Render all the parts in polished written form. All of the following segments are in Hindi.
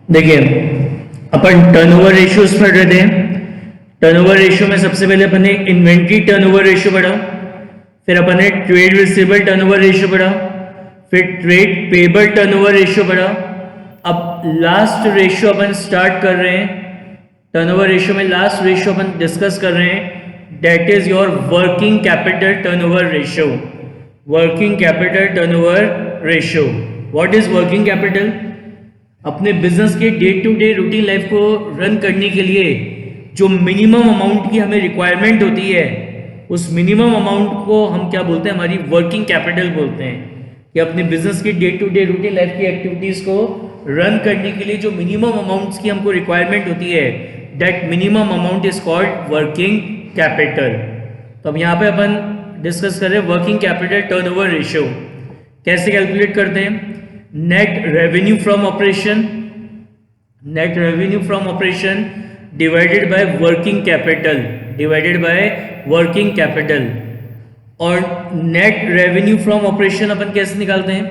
देखिए, अपन टर्नओवर रेशियोज पढ़ रहे थे। टर्नओवर रेशियो में सबसे पहले अपन ने इन्वेंट्री टर्नओवर रेशियो पढ़ा, फिर अपन ने ट्रेड रिसीवेबल टर्नओवर रेशियो पढ़ा, फिर ट्रेड पेबल टर्नओवर रेशियो पढ़ा। अब लास्ट रेशियो अपन स्टार्ट कर रहे हैं। टर्नओवर रेशियो में लास्ट रेशियो अपन डिस्कस कर रहे हैं, that is your working capital turnover ratio. Working capital turnover ratio, what is working capital? अपने बिजनेस के day to day routine life को रन करने के लिए जो मिनिमम अमाउंट की हमें रिक्वायरमेंट होती है, उस मिनिमम अमाउंट को हम क्या बोलते हैं? हमारी वर्किंग कैपिटल बोलते हैं। कि अपने बिजनेस की day to day routine life की एक्टिविटीज को रन करने के लिए जो मिनिमम अमाउंट्स की हमको रिक्वायरमेंट होती है, that minimum amount is called working capital. तो अब यहाँ पे अपन डिस्कस कर रहे हैं वर्किंग कैपिटल टर्नओवर रेशियो। कैसे कैलकुलेट करते हैं? Net revenue from operation, net revenue from operation divided by working capital, divided by working capital. और नेट रेवेन्यू फ्रॉम ऑपरेशन अपन कैसे निकालते हैं?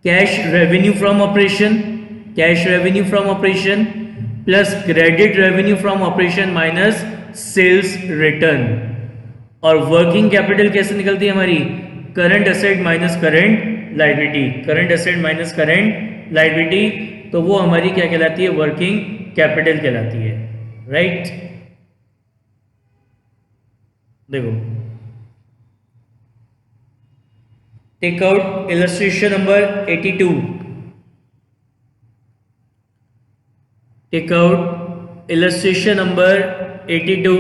Cash revenue from operation, cash revenue from operation plus credit revenue from operation minus sales return. और वर्किंग कैपिटल कैसे निकलती है हमारी? Current asset minus current liability, current asset minus current liability. तो वो हमारी क्या कहलाती है? वर्किंग कैपिटल कहलाती है, राइट? देखो, take out illustration number 82, take out illustration number 82।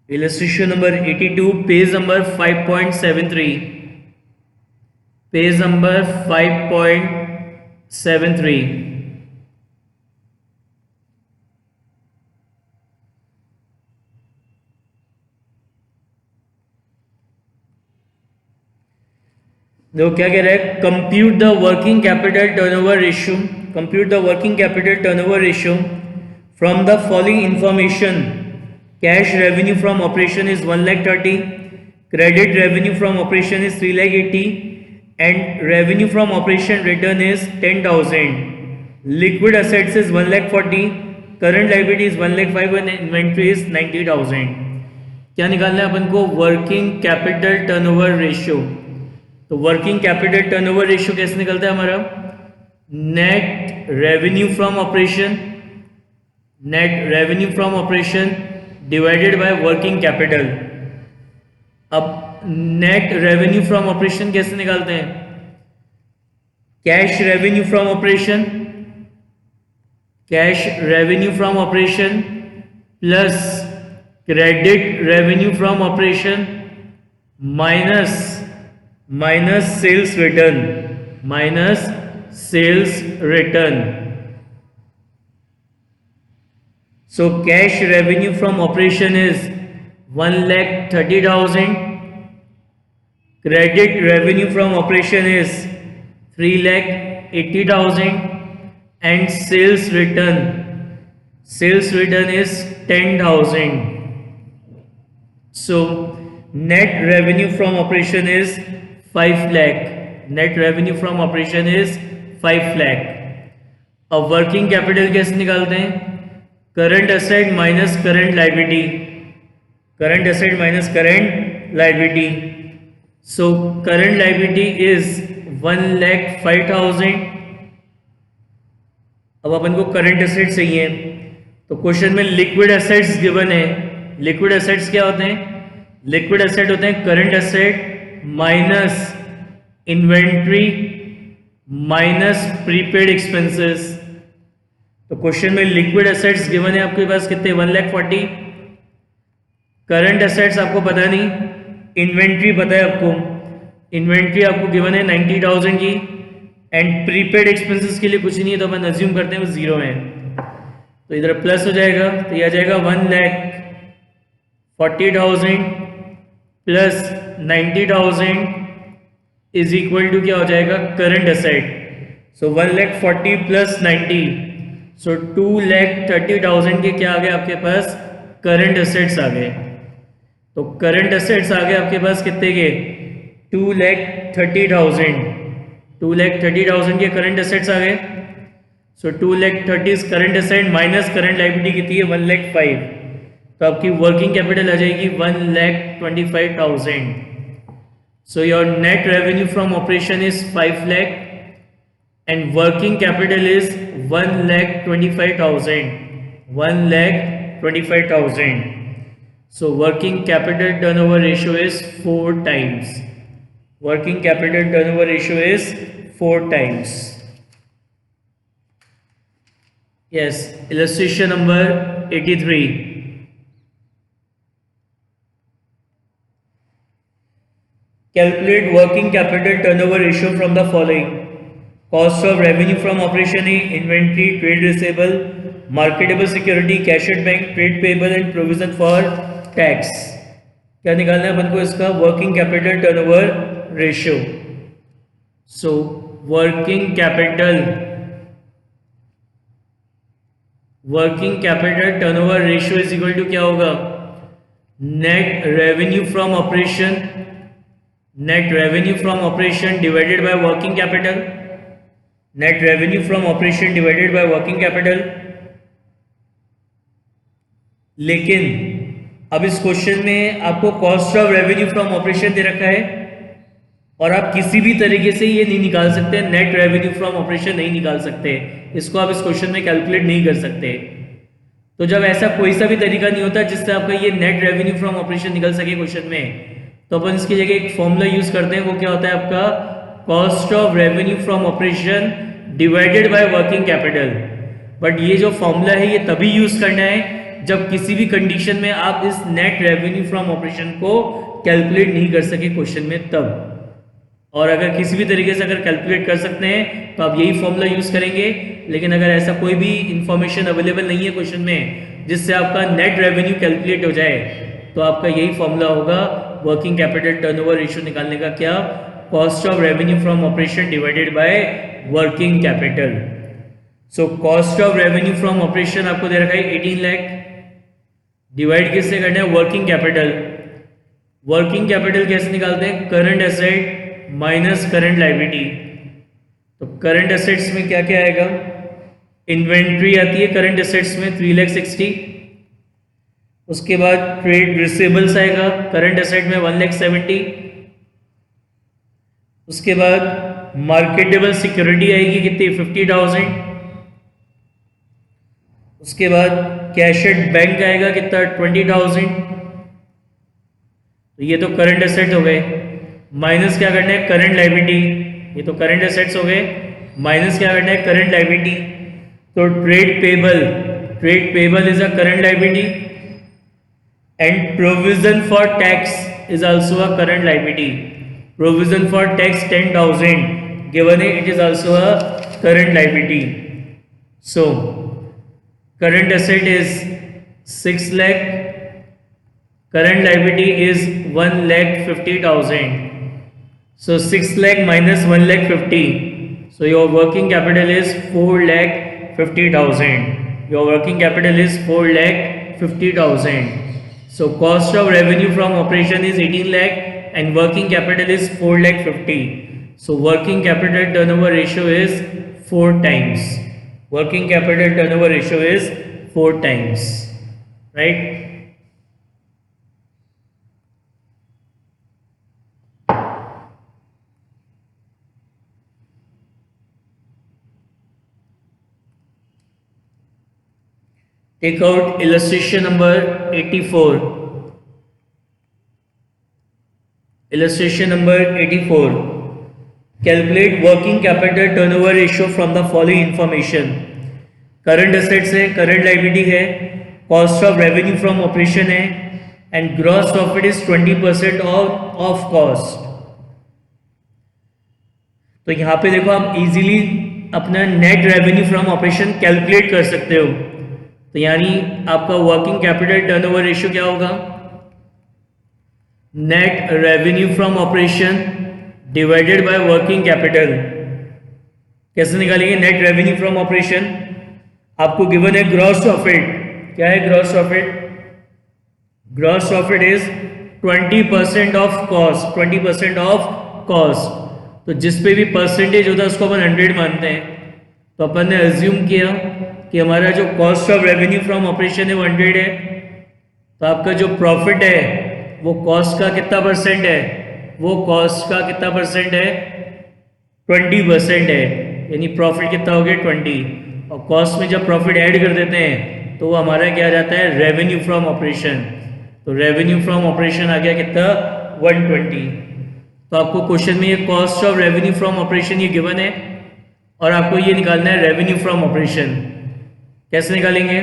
Illustration number 82, page number 5.73, page number 5.73। देखो क्या कह रहा है? Compute the working capital turnover ratio, compute the working capital turnover ratio from the following information. Cash revenue from operation is 1,30,000, credit revenue from operation is 3,80,000, and revenue from operation return is 10,000. Liquid assets is 1,40,000, current liability is 1,05,000 and inventory is 90,000. क्या निकालना है अपन को? Working capital turnover ratio. तो वर्किंग कैपिटल टर्नओवर रेशियो कैसे निकलता है हमारा? Net revenue from operation, net revenue from operation divided by working capital. अब नेट रेवेन्यू फ्रॉम ऑपरेशन कैसे निकालते हैं? Cash revenue from operation, cash revenue from operation plus credit revenue from operation minus sales return, minus sales return. So cash revenue from operation is 1,30,000, credit revenue from operation is 3,80,000 and sales return is 10,000. So net revenue from operation is 5 lakh, net revenue from operation is 5 lakh। अब वर्किंग कैपिटल कैसे निकालते हैं? Current asset minus current liability, current asset minus current liability. So current liability is 1,05,000। अब अपन को करंट एसेट चाहिए, तो क्वेश्चन में लिक्विड एसेट्स गिवन है। लिक्विड एसेट्स क्या होते हैं? लिक्विड एसेट होते हैं current asset minus inventory minus prepaid expenses. तो क्वेश्चन में लिक्विड एसेट्स गिवन है आपके पास कितने? 1,40,000। करंट एसेट्स आपको पता नहीं, इन्वेंट्री पता है आपको, इन्वेंट्री आपको गिवन है 90,000 की, एंड प्रीपेड एक्सपेंसेस के लिए कुछ नहीं है, तो अपन अज्यूम करते हैं वो 0 है। तो इधर प्लस हो जाएगा, तो यह आ जाएगा 1,40,000 प्लस 90,000 इज इक्वल टू क्या हो जाएगा? Current asset. So 1,40,000 plus 90, so 2,30,000 के क्या आ गए आपके पास? करंट एसेट्स आ गए। तो करंट एसेट्स आ गए आपके पास कितने के, 2,30,000, 2,30,000 के करंट एसेट्स आ गए। सो 2,30,000 current asset minus current liability कितनी है, 1,05,000, तो आपकी वर्किंग कैपिटल आ जाएगी 1,25,000। So your net revenue from operation is 5 lakh and working capital is 1,25,000, 1,25,000. So working capital turnover ratio is 4 times. Working capital turnover ratio is 4 times. Yes, illustration number 83. Calculate working capital turnover ratio from the following: cost of revenue from operation is inventory, trade receivable, marketable security, cash at bank, trade payable and provision for tax. क्या निकालना है अपन को इसका working capital turnover ratio. So working capital turnover ratio is equal to क्या होगा, net revenue from operation, net revenue from operation divided by working capital, net revenue from operation divided by working capital. लेकिन अब इस क्वेश्चन में आपको cost of revenue from operation दे रखा है और आप किसी भी तरीके से ये नहीं निकाल सकते, नेट रेवेन्यू फ्रॉम ऑपरेशन नहीं निकाल सकते, इसको आप इस क्वेश्चन में कैलकुलेट नहीं कर सकते। तो जब ऐसा कोई सा भी तरीका नहीं होता जिससे आपका ये नेट रेवेन्यू फ्रॉम ऑपरेशन निकल सके क्वेश्चन में, तो अपन इसकी जगह एक फॉर्मूला यूज करते हैं। वो क्या होता है आपका, cost of revenue from operation divided by working capital. But ये जो फॉर्मूला है ये तभी यूज करना है जब किसी भी कंडीशन में आप इस नेट रेवेन्यू फ्रॉम ऑपरेशन को कैलकुलेट नहीं कर सके क्वेश्चन में तब। और अगर किसी भी तरीके से अगर कैलकुलेट कर सकते हैं तो आप यही फॉर्मूला यूज करेंगे। लेकिन अगर ऐसा कोई भी इंफॉर्मेशन अवेलेबल नहीं है क्वेश्चन में जिससे आपका नेट रेवेन्यू कैलकुलेट हो जाए, तो आपका यही फॉर्मूला होगा वर्किंग कैपिटल टर्नओवर रेशियो निकालने का, क्या, cost of revenue from operation divided by working capital. So cost of revenue from operation आपको दे रखा है 18 लाख, डिवाइड किससे करना है, वर्किंग कैपिटल। वर्किंग कैपिटल कैसे निकालते हैं, current asset minus current liability. तो करंट एसेट्स में क्या क्या आएगा, इन्वेंट्री आती है करंट एसेट्स में 3,60,000, उसके बाद ट्रेड रिसीवेबल्स आएगा करंट एसेट में 1,70,000, उसके बाद मार्केटेबल सिक्योरिटी आएगी कितनी, 50,000, उसके बाद कैश एट बैंक आएगा कितना, 20,000। तो ये तो करंट एसेट हो गए, माइनस क्या करना है, करंट लायबिलिटी। ये तो करंट एसेट्स हो गए, माइनस क्या करना है, करंट लायबिलिटी। तो trade payable is a current liability and provision for tax is also a current liability. Provision for tax 10,000 given है, it is also a current liability. So current asset is 6 lakh, current liability is 1,50,000. So 6 lakh minus 1,50,000. So your working capital is 4,50,000. Your working capital is 4,50,000. So cost of revenue from operation is 18 lakh and working capital is 4,50,000. So working capital turnover ratio is 4 times. Working capital turnover ratio is 4 times, right? Take out illustration number 84. Illustration number 84. Calculate working capital turnover ratio from the following information. Current assets है, करंट लायबिलिटी है, cost of revenue from operation है and gross profit is 20% of cost. तो यहां पे देखो आप इजीली अपना net revenue from operation calculate कर सकते हो। तो यानी आपका वर्किंग कैपिटल टर्नओवर रेशियो क्या होगा, net revenue from operation divided by working capital. कैसे निकालेंगे नेट रेवेन्यू फ्रॉम ऑपरेशन, आपको गिवन है ग्रॉस प्रॉफिट। क्या है gross profit, gross profit is 20% of cost, 20% of cost. तो जिस पे भी परसेंटेज होता है उसको अपन 100 मानते हैं। तो अपन ने अज्यूम किया कि हमारा जो cost of revenue from operation है वो 100 है। तो आपका जो प्रॉफिट है वो कॉस्ट का कितना परसेंट है, वो कॉस्ट का कितना परसेंट है, 20% है। यानी प्रॉफिट कितना हो गया 20। और कॉस्ट में जब प्रॉफिट ऐड कर देते हैं तो वो हमारा क्या आ जाता है, रेवेन्यू फ्रॉम ऑपरेशन। तो रेवेन्यू फ्रॉम ऑपरेशन आ गया कितना, 120। तो आपको क्वेश्चन में ये cost of revenue from operation ये गिवन है और आपको ये निकालना है रेवेन्यू फ्रॉम ऑपरेशन। कैसे निकालेंगे,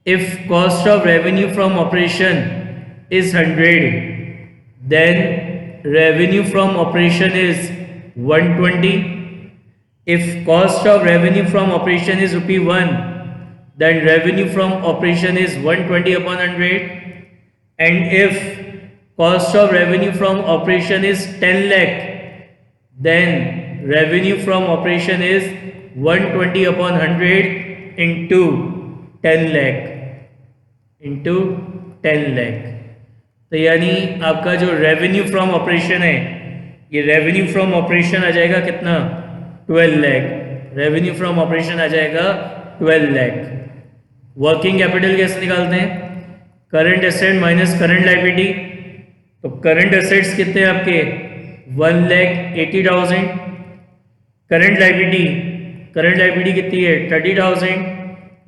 if cost of revenue from operation is 100 then revenue from operation is 120। If cost of revenue from operation is ₹1 then revenue from operation is 120 upon 100, and if cost of revenue from operation is 10 lakh then revenue from operation is 120 upon 100 into 10 lakh into 10 lakh। तो यानी आपका जो रेवेन्यू फ्रॉम ऑपरेशन है, ये रेवेन्यू फ्रॉम ऑपरेशन आ जाएगा कितना, 12 लाख। रेवेन्यू फ्रॉम ऑपरेशन आ जाएगा 12 लाख। वर्किंग कैपिटल कैसे निकालते हैं, current asset minus current liability. तो करंट एसेट्स कितने हैं आपके, 1,80,000। करंट लायबिलिटी कितनी है, 30,000।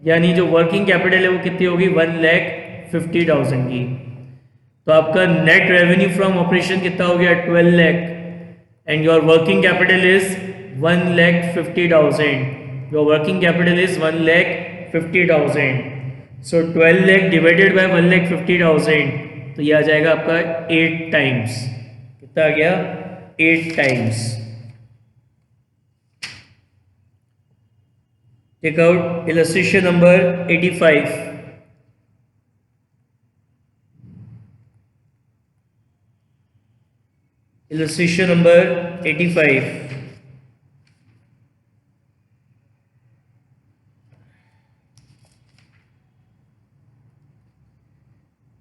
यानी जो वर्किंग कैपिटल है वो कितनी होगी, 1,50,000 की। तो आपका नेट रेवेन्यू फ्रॉम ऑपरेशन कितना हो गया, 12 lakh, and your working capital is 1,50,000। Your working capital is 1,50,000। So 12 lakh divided by 1,50,000, तो ये आ जाएगा आपका 8 टाइम्स। कितना आ गया, 8 times. Take out illustration number 85। Illustration number 85।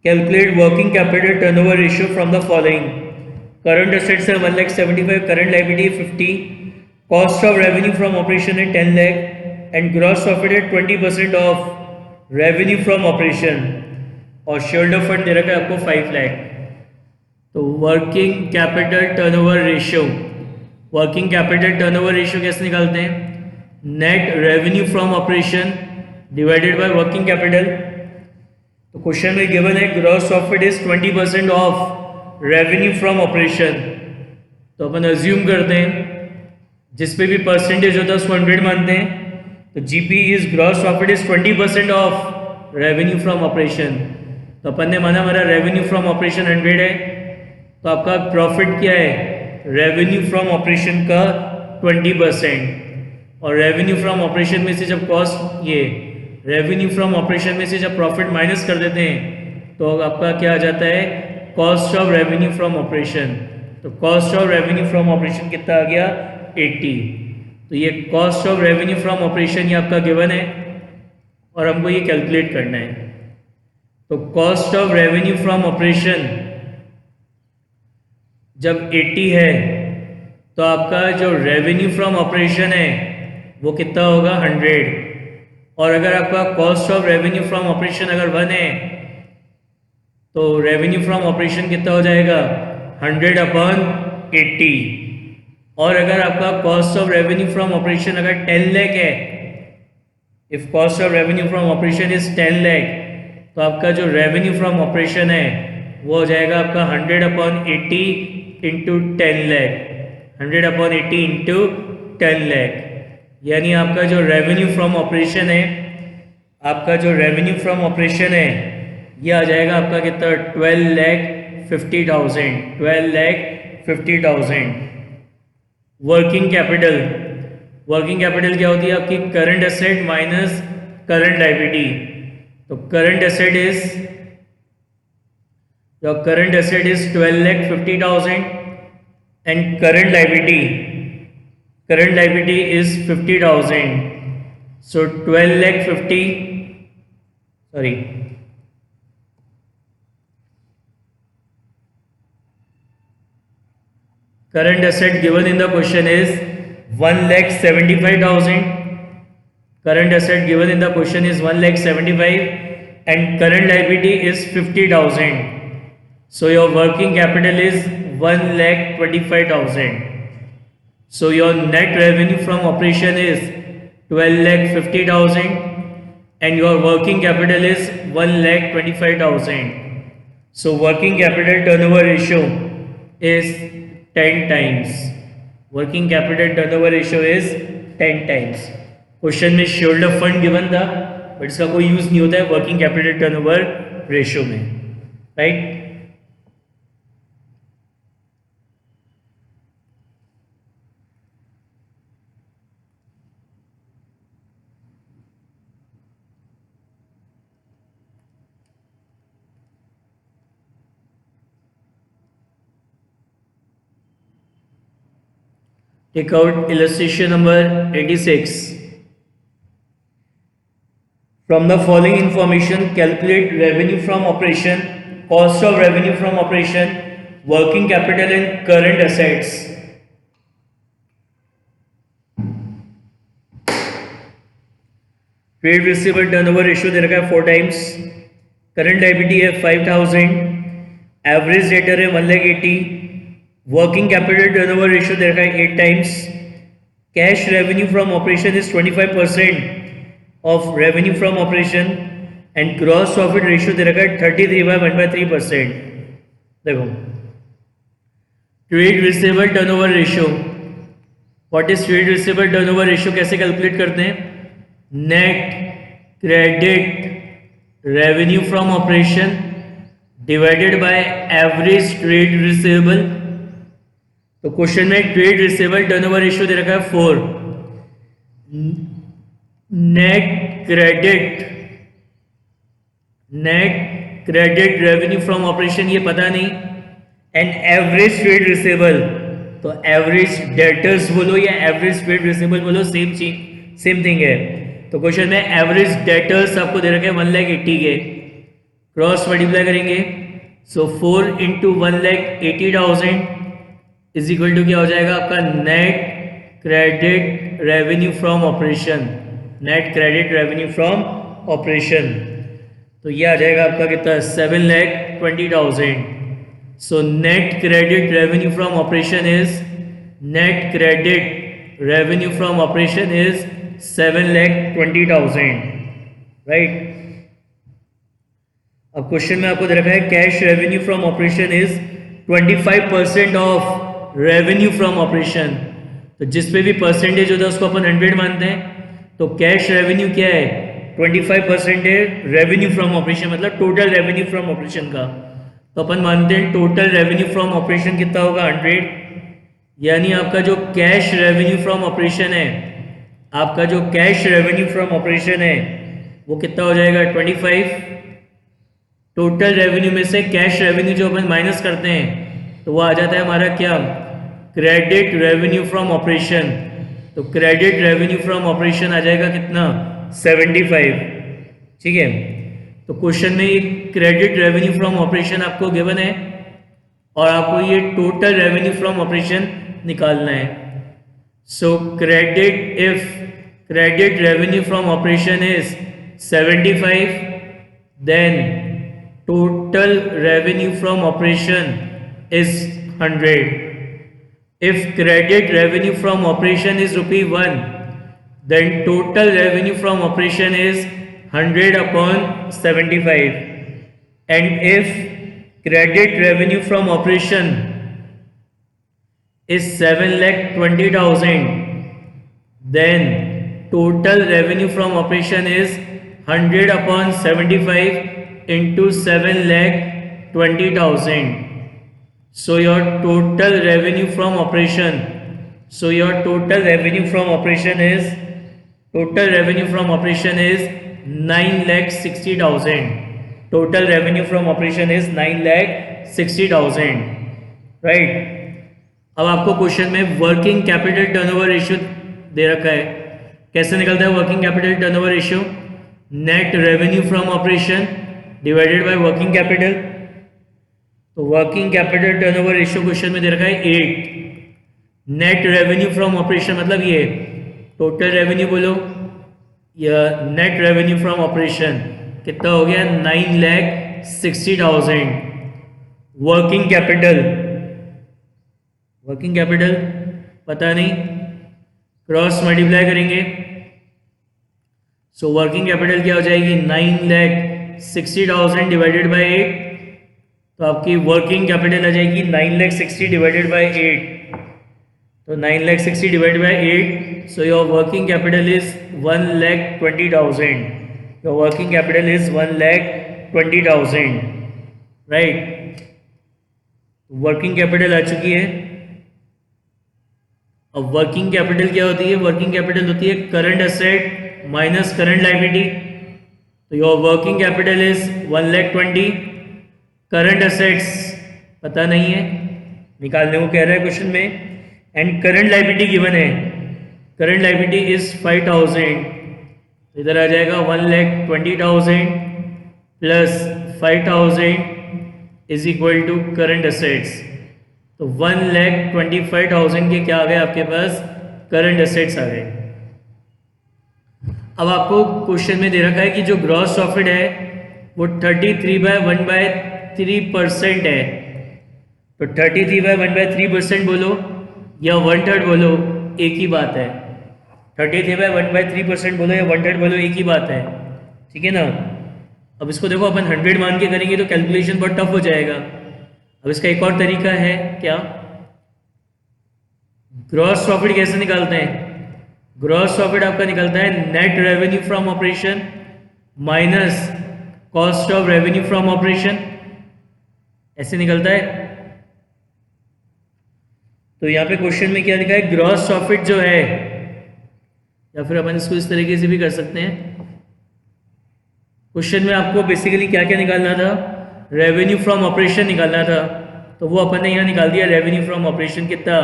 Calculate working capital turnover ratio from the following. Current assets are 1,75,000, current liability 50, cost of revenue from operation है 10 lakh, and gross profit है 20% of revenue from operation, और शेयरहोल्डर फंड दे रखा है आपको 5 लाख। तो working capital turnover ratio, working capital turnover ratio कैसे निकालते हैं, net revenue from operation divided by working capital. तो क्वेश्चन में गिवन है gross profit is 20% of revenue from operation. तो अपन अज्यूम करते हैं जिस पे भी परसेंटेज होता है उसको 100 मानते हैं। तो GP is gross profit is 20% of revenue from operation. तो अपन ने माना हमारा रेवेन्यू फ्रॉम ऑपरेशन 100 है, तो आपका प्रॉफिट क्या है, रेवेन्यू फ्रॉम ऑपरेशन का 20%। और रेवेन्यू फ्रॉम ऑपरेशन में से जब कॉस्ट, ये रेवेन्यू फ्रॉम ऑपरेशन में से जब प्रॉफिट माइनस कर देते हैं तो आपका क्या आ जाता है, cost of revenue from operation. तो cost of revenue from operation कितना आ गया, 80। तो ये cost of revenue from operation ये आपका गिवन है और हमको ये कैलकुलेट करना है। तो cost of revenue from operation जब 80 है तो आपका जो रेवेन्यू फ्रॉम ऑपरेशन है वो कितना होगा, 100। और अगर आपका cost of revenue from operation अगर 1 है तो रेवेन्यू फ्रॉम ऑपरेशन कितना हो जाएगा, 100/80। और अगर आपका cost of revenue from operation अगर 10 लाख है, if cost of revenue from operation is 10 lakh, तो आपका जो रेवेन्यू फ्रॉम ऑपरेशन है वो हो जाएगा आपका 100/80 इंटू 10 लाख, 100/80 इंटू 10 लाख। यानी आपका जो रेवेन्यू फ्रॉम ऑपरेशन है, आपका जो रेवेन्यू फ्रॉम ऑपरेशन है ये आ जाएगा आपका कितना, 12,50,000, 12,50,000। वर्किंग कैपिटल, वर्किंग कैपिटल क्या होती है आपकी, current asset minus current liability. तो current asset is, your current asset is 12,50,000 and current liability is 50,000. So 12,50,000, 12 Current asset given in the question is 1,75,000. Current asset given in the question is 1,75,000 and current liability is 50,000. So your working capital is 1,25,000. So your net revenue from operation is 12,50,000 and your working capital is 1,25,000. So working capital turnover ratio is 10 times. Working capital turnover ratio is 10 times. Question में शेयरहोल्डर फंड गिवन था बट इसका कोई यूज नहीं होता है वर्किंग कैपिटल टर्नओवर रेशियो में, right? Take out illustration number 86. From the following information, calculate revenue from operation, cost of revenue from operation, working capital and current assets. Trade receivable turnover ratio दे रखा है 4 times, current liability है 5,000, average debtor है 1,80,000, working capital turnover ratio दे रखा है 8 times, cash revenue from operation is 25% of revenue from operation and gross profit ratio दे रखा है 33/1/3%. देखो trade receivable turnover ratio, what is trade receivable turnover ratio? कैसे कैलकुलेट करते हैं? Net credit revenue from operation divided by average trade receivable. तो क्वेश्चन में ट्रेड रिसीवेबल टर्नओवर रेशियो दे रखा है 4. Net credit revenue from operation ये पता नहीं, एंड एवरेज ट्रेड रिसीवेबल, तो एवरेज डेटर्स बोलो या एवरेज ट्रेड रिसीवेबल बोलो, सेम थिंग है. तो क्वेश्चन में एवरेज डेटर्स आपको दे रखे हैं 1,80,000 के, क्रॉस मल्टीप्लाई करेंगे, सो 4 इंटू 1,80,000 इज इक्वल टू क्या हो जाएगा आपका net credit revenue from operation. Net credit revenue from operation, तो ये आ जाएगा आपका कितना? 7,20,000. So net credit revenue from operation is 7,20,000, right? अब क्वेश्चन में आपको दे रखा है cash revenue from operation is 25% of revenue from operation. तो जिस पे भी परसेंटेज होता है उसको अपन 100 मानते हैं. तो कैश रेवेन्यू क्या है? 25% है रेवेन्यू फ्रॉम ऑपरेशन, मतलब टोटल रेवेन्यू फ्रॉम ऑपरेशन का. तो अपन मानते हैं टोटल रेवेन्यू फ्रॉम ऑपरेशन कितना होगा? 100. यानी आपका जो कैश रेवेन्यू फ्रॉम ऑपरेशन है, आपका जो कैश रेवेन्यू फ्रॉम ऑपरेशन है वो कितना हो जाएगा? 25. टोटल रेवेन्यू में से कैश रेवेन्यू जो अपन माइनस करते हैं तो वो आ जाता है हमारा क्या? Credit revenue from operation. तो क्रेडिट रेवेन्यू फ्रॉम ऑपरेशन आ जाएगा कितना? 75. ठीक है, तो क्वेश्चन में ये क्रेडिट रेवेन्यू फ्रॉम ऑपरेशन आपको गिवन है और आपको ये टोटल रेवेन्यू फ्रॉम ऑपरेशन निकालना है. So if credit revenue from operation is 75, then total revenue from operation is 100. If credit revenue from operation is ₹1, then total revenue from operation is 100 upon 75. And if credit revenue from operation is 7,20,000, then total revenue from operation is 100 upon 75 into 7,20,000. So your total revenue from operation is 9,60,000. Total revenue from operation is 9,60,000, right? अब आपको क्वेश्चन में वर्किंग कैपिटल टर्नओवर रेशियो दे रखा है. कैसे निकलता है working capital turnover ratio? Net revenue from operation divided by working capital. तो working capital turnover ratio question में दे रखा है 8. नेट रेवेन्यू फ्रॉम ऑपरेशन मतलब ये टोटल रेवेन्यू बोलो या नेट रेवेन्यू फ्रॉम ऑपरेशन कितना हो गया 9,60,000। वर्किंग कैपिटल पता नहीं, क्रॉस मल्टीप्लाई करेंगे। सो वर्किंग कैपिटल क्या हो जाएगी 9,60,000 डिवाइडेड बाई 8, तो आपकी वर्किंग कैपिटल आ जाएगी 9,60,000 डिवाइडेड बाई 8, तो 9,60,000 divided by 8, so your working capital is 1,20,000। Your working capital is 1,20,000, right. Working capital आ चुकी है। अब वर्किंग कैपिटल क्या होती है? वर्किंग कैपिटल होती है current asset minus current liability. तो your working capital is 1,20,000। Current assets पता नहीं है, निकालने को कह रहा है क्वेश्चन में, एंड करंट लायबिलिटी गिवन है। करंट लायबिलिटी इज 5,000, इधर आ जाएगा 1,20,000 plus 5,000 is equal to current assets. तो 1,25,000 के क्या आ गए आपके पास? करंट एसेट्स आ गए। अब आपको क्वेश्चन में दे रखा है कि जो ग्रॉस प्रॉफिट है वो 33/1/3% है। तो 33/1/3% बोलो या 1/3 बोलो, एक ही बात है। 33/1/3% बोलो या 1/3 बोलो, एक ही बात है, ठीक है ना। अब इसको देखो, अपन 100 मान के करेंगे तो कैलकुलेशन बहुत टफ हो जाएगा। अब इसका एक और तरीका है, क्या? ग्रॉस प्रॉफिट कैसे निकालते हैं? ग्रॉस प्रॉफिट आपका निकलता है net revenue from operation minus cost of revenue from operation, ऐसे निकलता है। तो यहाँ पे क्वेश्चन में क्या लिखा है? ग्रॉस प्रॉफिट जो है, या फिर अपन इसको इस तरीके से भी कर सकते हैं। क्वेश्चन में आपको बेसिकली क्या क्या निकालना था? रेवेन्यू फ्रॉम ऑपरेशन निकालना था, तो वो अपन ने यहाँ निकाल दिया। रेवेन्यू फ्रॉम ऑपरेशन कितना?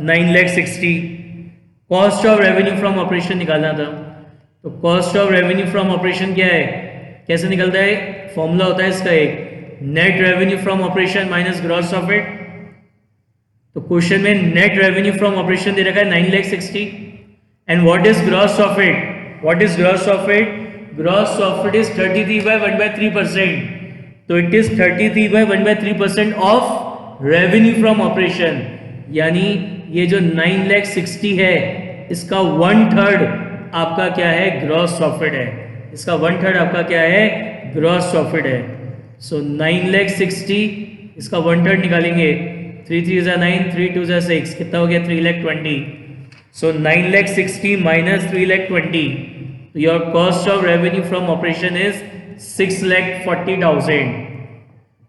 9,60,000। Cost of revenue from operation निकालना था, तो cost of revenue from operation क्या है, कैसे निकलता है? फॉर्मूला होता है इसका एक, net revenue from operation minus gross profit. तो क्वेश्चन में नेट रेवेन्यू फ्रॉम ऑपरेशन दे रखा है 9,60,000, and what is gross profit? What is gross profit? Gross profit is 33/1/3%, तो it is 33/1/3% of revenue from operation. यानी ये जो 9,60,000 है, इसका 1/3 आपका क्या है? ग्रॉस प्रॉफिट है। इसका 1/3 आपका क्या है? ग्रॉस प्रॉफिट है। सो 9,60,000, इसका 1/3 निकालेंगे, 3 3 = 9, 3 2 = 6, कितना हो गया? 3,20,000। सो 9,60,000 माइनस 3,20,000, तो your cost of revenue from operation is 6,40,000।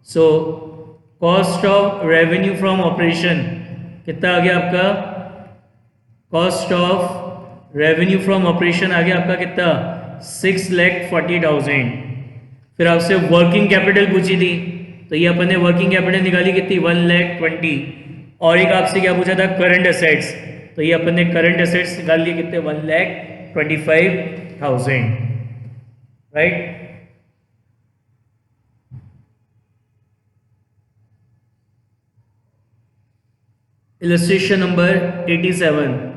So cost of revenue from operation कितना आ गया आपका? Cost of revenue from operation आ गया आपका कितना? 6,40,000। फिर आपसे वर्किंग कैपिटल पूछी थी, तो ये अपन ने वर्किंग कैपिटल निकाली कितनी? 1,20,000। और एक आपसे क्या पूछा था? करंट एसेट्स, तो ये अपन ने करंट एसेट्स निकाल लिए कितने? 1,25,000, राइट। Illustration number 87।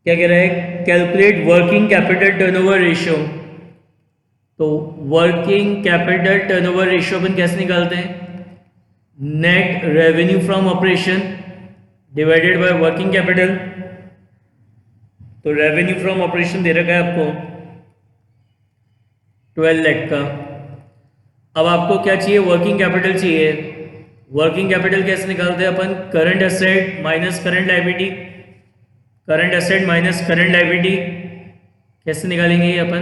क्या कह रहा है? Calculate working capital turnover ratio. तो वर्किंग कैपिटल टर्नओवर रेशियो अपन कैसे निकालते हैं? Net revenue from operation divided by working capital. तो रेवेन्यू फ्रॉम ऑपरेशन दे रखा है आपको 12 लाख का। अब आपको क्या चाहिए? वर्किंग कैपिटल चाहिए। वर्किंग कैपिटल कैसे निकालते हैं अपन? Current asset minus current liability. Current asset minus current liability कैसे निकालेंगे ये अपन?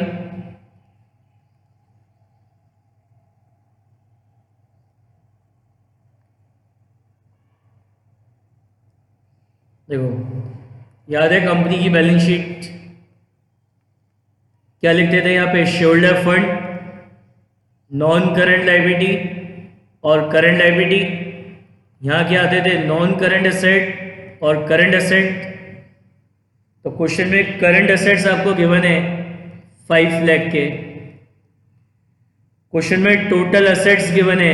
देखो, याद है कंपनी की बैलेंस शीट क्या लिखते थे यहाँ पे? Shoulder fund, non current liability और करंट लायबिलिटी। यहाँ क्या आते थे, नॉन करंट एसेट और करंट एसेट। तो क्वेश्चन में करंट एसेट्स आपको गिवन है 5 लाख के। क्वेश्चन में टोटल एसेट्स गिवन है,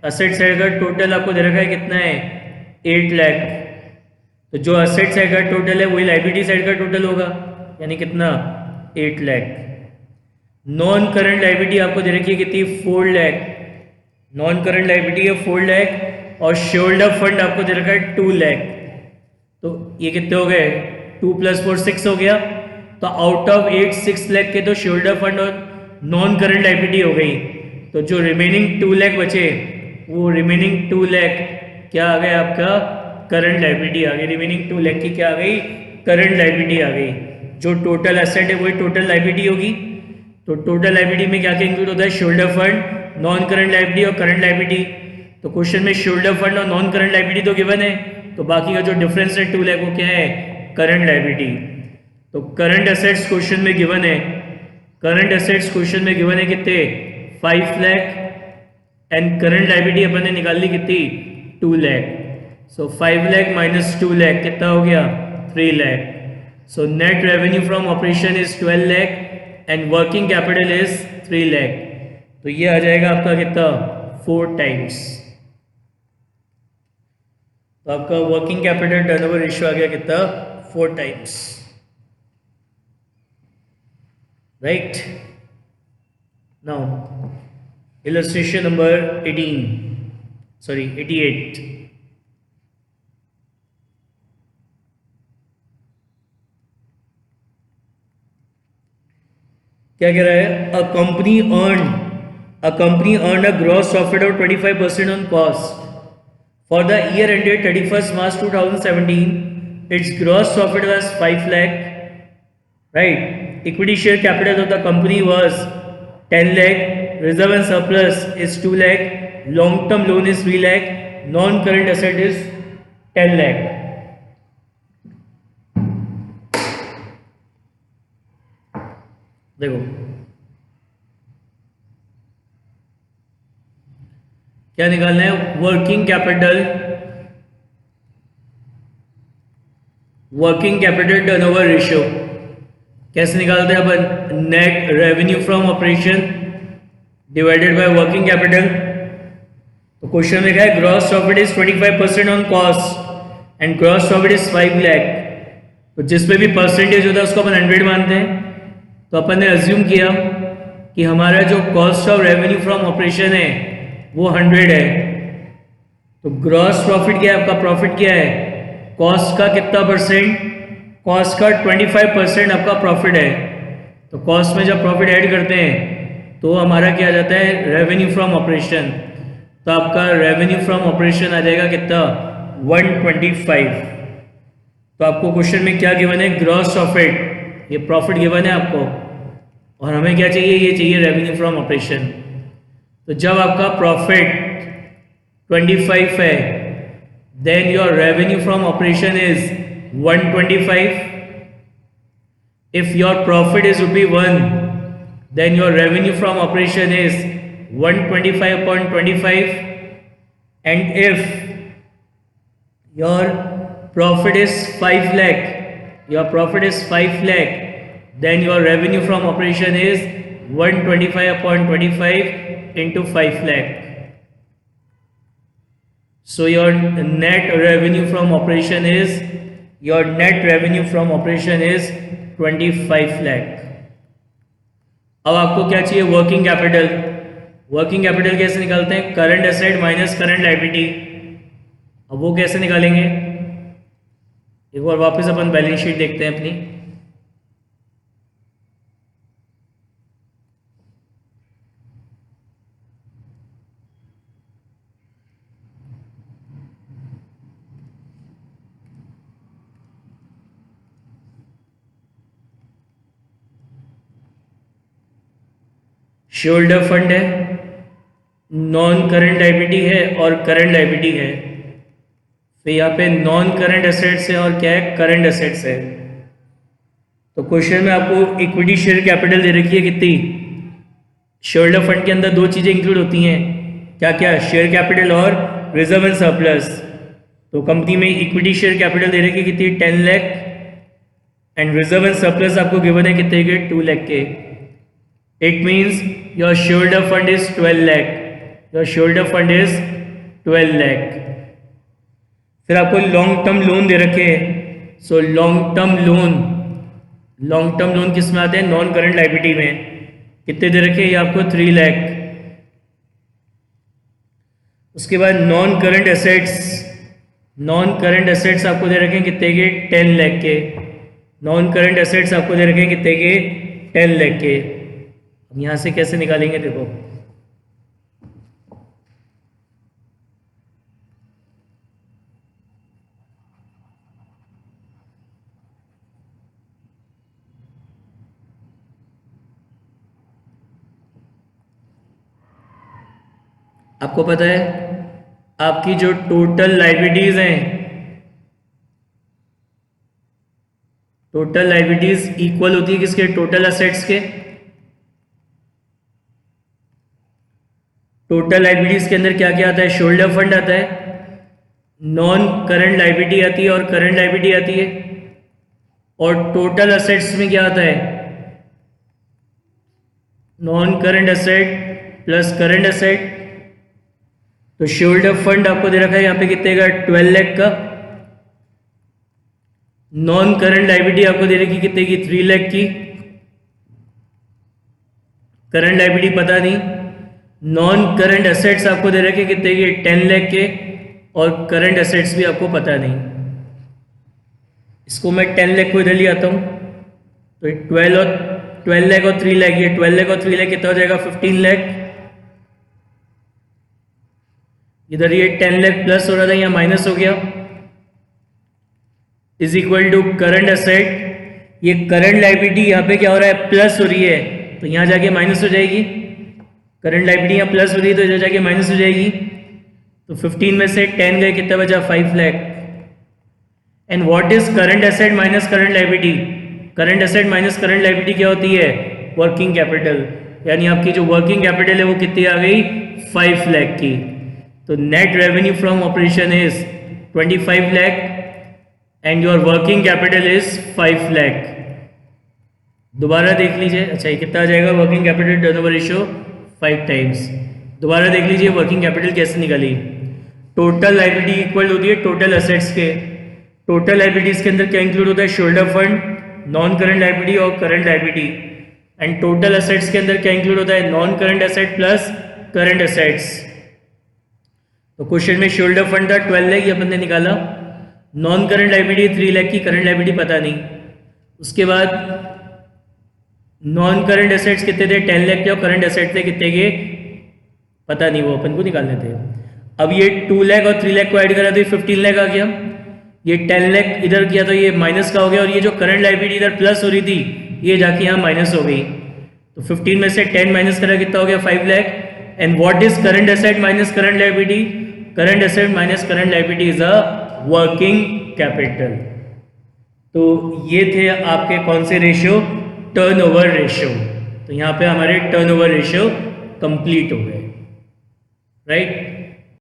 एसेट साइड का टोटल आपको दे रखा है कितना है, 8 लाख। तो जो एसेट साइड का टोटल है वही लाइबिलिटी साइड का टोटल होगा, यानी कितना, 8 लाख। नॉन करंट लाइबिलिटी आपको दे रखी है कितनी, 4 लाख। नॉन करंट लाइबिलिटी है 4 लाख और शेयरहोल्डर फंड आपको दे रखा है 2 लाख। तो ये कितने हो गए, 2 + 4 6 हो गया। तो आउट ऑफ 8 6 लाख के तो शेयरहोल्डर फंड और नॉन करंट लाइबिलिटी हो गई। तो जो रिमेनिंग 2 लाख बचे, वो रिमेनिंग 2 लाख क्या आ गए आपका, करंट लाइबिलिटी आ गई। रिमेनिंग 2 लाख की क्या आ गई, करंट लाइबिलिटी आ गई। जो टोटल एसेट है वही टोटल लाइबिलिटी होगी। तो टोटल लाइबिलिटी में क्या क्या इंक्लूड होता है, shareholder fund, non current liability और करंट लाइबिलिटी। तो क्वेश्चन में शेयरहोल्डर फंड और नॉन करंट लाइबिलिटी तो गिवन है, तो बाकी का जो डिफरेंस है 2 लाख वो क्या है, करंट लाइबिलिटी। तो करंट एसेट्स क्वेश्चन में गिवन है, करंट एसेट्स क्वेश्चन में गिवन है कितने, 5 लाख एंड करंट लाइबिलिटी अपन ने निकाल ली कितनी, 2 लाख। सो 5 लाख माइनस 2 लाख कितना हो गया, 3 lakh. So net revenue from operation is 12 lakh and working capital is 3 lakh. तो ये आ जाएगा आपका कितना, 4 टाइम्स। तो आपका वर्किंग कैपिटल टर्नओवर रेशियो आ गया कितना, 4 times, right. Now illustration number 88। क्या कह रहा है, a company earned a gross profit of 25% on cost for the year ended 31st March 2017. Its gross profit was 5 lakh, right? Equity share capital of the company was 10 lakh. Reserve and surplus is 2 lakh. Long term loan is 3 lakh. Non current asset is 10 lakh. देखो क्या निकालना है, वर्किंग कैपिटल टर्नओवर रेशियो। कैसे निकालते हैं अपन, net revenue from operation divided by working capital. तो क्वेश्चन में क्या है, gross profit is 25% on cost and gross profit is 5 lakh. तो जिसमें भी परसेंटेज होता है उसको अपन 100 मानते हैं। तो अपन ने अज्यूम किया कि हमारा जो cost of revenue from operation है वो 100 है। तो ग्रॉस प्रॉफिट क्या है आपका, प्रॉफिट क्या है, कॉस्ट का कितना परसेंट, कॉस्ट का 25% आपका प्रॉफिट है। तो कॉस्ट में जब प्रॉफिट ऐड करते हैं तो हमारा क्या आ जाता है, रेवेन्यू फ्रॉम ऑपरेशन। तो आपका रेवेन्यू फ्रॉम ऑपरेशन आ जाएगा कितना, 125। तो आपको क्वेश्चन में क्या गिवन है, ग्रॉस प्रॉफिट, ये प्रॉफिट गिवन है आपको, और हमें क्या चाहिए, ये चाहिए रेवेन्यू फ्रॉम ऑपरेशन। तो जब आपका प्रॉफिट 25 है, then your revenue from operation is 125. If your profit is ₹1, then your revenue from operation is 125/25. And if your profit is 5 lakh, then your revenue from operation is 125/25 into 5 lakh. So your net revenue from operation is 25 lakh. अब आपको क्या चाहिए, वर्किंग कैपिटल। वर्किंग कैपिटल कैसे निकालते हैं, current asset minus current liability. अब वो कैसे निकालेंगे, एक बार वापस अपन बैलेंस शीट देखते हैं अपनी। शेयरहोल्डर फंड है, नॉन करंट लायबिलिटी है और करंट लायबिलिटी है। फिर यहाँ पे नॉन करंट एसेट्स है और क्या है, करंट एसेट्स है। तो क्वेश्चन में आपको इक्विटी शेयर कैपिटल दे रखी है कितनी, शेयरहोल्डर फंड के अंदर दो चीज़ें इंक्लूड होती हैं, क्या क्या, शेयर कैपिटल और रिजर्व एंड सरप्लस, तो कंपनी में इक्विटी शेयर कैपिटल दे रखी कितनी 10 lakh and reserve and surplus आपको गिवन है कितने के 2 लाख के. It means your shareholder fund is 12 lakh. Your shareholder fund is 12 lakh. फिर आपको लॉन्ग टर्म लोन दे रखे हैं. सो लॉन्ग टर्म लोन किस में आते हैं? नॉन करंट लाइबिलिटी में. कितने दे रखे हैं? ये आपको 3 लाख. उसके बाद नॉन करंट एसेट्स आपको दे रखे हैं कितने के? 10 लाख के. नॉन करंट एसेट्स आपको दे रखे हैं कितने के? 10 लाख के. अब यहाँ से कैसे निकालेंगे देखो. आपको पता है आपकी जो टोटल लाइबिलिटीज हैं, टोटल लाइबिलिटीज इक्वल होती है किसके? टोटल असेट्स के. टोटल लाइबिलिटीज के अंदर क्या क्या आता है? शेयरहोल्डर फंड आता है, नॉन करंट लाइबिलिटी आती है और करंट लाइबिलिटी आती है. और टोटल असेट्स में क्या आता है? Non current asset plus current asset. तो शेयरहोल्डर फंड आपको दे रखा है यहाँ पे कितने का? 12 लाख का. नॉन करंट लाइबिलिटी आपको दे रखी कितने की? 3 लाख की. करंट लाइबिलिटी पता नहीं. नॉन करंट एसेट्स आपको दे रखे कितने की? 10 लाख के. और करंट एसेट्स भी आपको पता नहीं. इसको मैं 10 लाख को इधर ले आता हूँ. तो 12 लाख और 3 लाख, ये 12 लाख और 3 लाख कितना हो जाएगा? 15 लाख. इधर ये 10 लाख प्लस हो रहा था, यहाँ माइनस हो गया. Is equal to current asset. ये करंट लाइबिलिटी यहाँ पे क्या हो रहा है? प्लस हो रही है, तो यहाँ जाके माइनस हो जाएगी. करंट लाइबिलिटी यहाँ प्लस हो रही है तो इधर जाके माइनस हो जाएगी. तो 15 में से 10 गए, कितना बचा? 5 lakh. And what is current asset minus current liability? Current asset minus current liability क्या होती है? Working capital. यानी आपकी जो वर्किंग कैपिटल है वो कितनी आ गई? 5 लाख की. तो net revenue from operation is 25 lakh and your working capital is 5 lakh. दोबारा देख लीजिए. अच्छा, ये कितना आ जाएगा? Working capital turnover ratio 5 times. दोबारा देख लीजिए वर्किंग कैपिटल कैसे निकाली. टोटल लाइबिलिटी इक्वल होती है टोटल एसेट्स के. टोटल लाइबिलिटीज के अंदर क्या इंक्लूड होता है? Shareholder fund, non current liability और current liability. And total assets के अंदर क्या इंक्लूड होता है? Non current asset plus current assets. तो क्वेश्चन में शेयरहोल्डर फंड था 12 लाख, ये अपन ने निकाला. नॉन करंट लाइबिलिटी 3 लाख की, करंट लाइबिलिटी पता नहीं. उसके बाद नॉन करंट एसेट्स कितने थे? 10 लाख के. और करंट एसेट थे कितने के? पता नहीं, वो अपन को निकालने थे. अब ये 2 लाख और 3 लाख को ऐड करा तो ये 15 लाख आ गया. ये 10 लाख इधर किया तो ये माइनस का हो गया. और ये जो करंट लाइबिलिटी इधर प्लस हो रही थी ये जाके यहाँ माइनस हो गई. तो 15 में से 10 माइनस करा कितना हो गया? 5 lakh. And what is current asset minus current liability? Current asset minus current liability is a working capital. तो ये थे आपके कौन से रेशियो? Turnover ratio. तो यहाँ पे हमारे टर्नओवर रेशियो कंप्लीट हो गए. राइट.